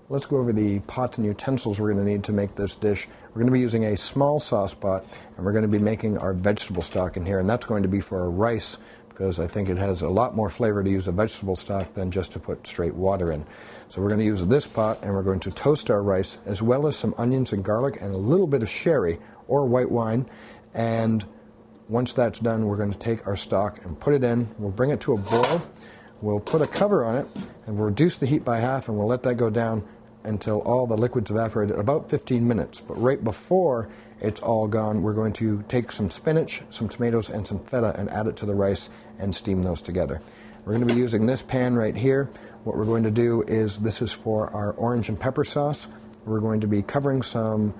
Let's go over the pots and utensils we're going to need to make this dish. We're going to be using a small sauce pot, and we're going to be making our vegetable stock in here, and that's going to be for our rice, because I think it has a lot more flavor to use a vegetable stock than just to put straight water in. So we're going to use this pot, and we're going to toast our rice, as well as some onions and garlic and a little bit of sherry or white wine. And once that's done, we're going to take our stock and put it in. We'll bring it to a boil. We'll put a cover on it, and we'll reduce the heat by half, and we'll let that go down until all the liquid's evaporated, about 15 minutes. But right before it's all gone, we're going to take some spinach, some tomatoes, and some feta and add it to the rice and steam those together. We're going to be using this pan right here. What we're going to do is, this is for our orange and pepper sauce. We're going to be covering some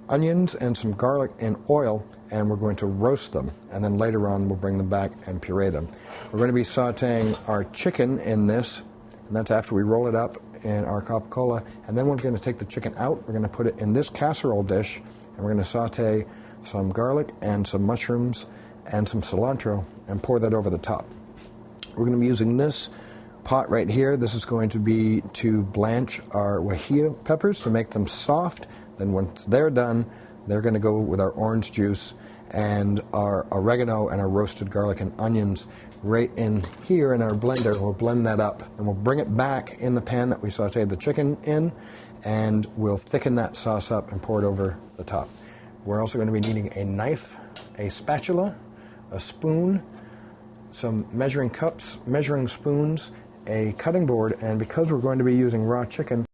onions and some garlic in oil, and we're going to roast them, and then later on we'll bring them back and puree them. We're going to be sauteing our chicken in this, and that's after we roll it up in our Coca-Cola, and then we're going to take the chicken out. We're going to put it in this casserole dish, and we're going to saute some garlic and some mushrooms and some cilantro and pour that over the top. We're going to be using this pot right here. This is going to be to blanch our guajillo peppers to make them soft. Then once they're done, they're going to go with our orange juice and our oregano and our roasted garlic and onions right in here in our blender. We'll blend that up, and we'll bring it back in the pan that we sauteed the chicken in, and we'll thicken that sauce up and pour it over the top. We're also going to be needing a knife, a spatula, a spoon, some measuring cups, measuring spoons, a cutting board, and because we're going to be using raw chicken,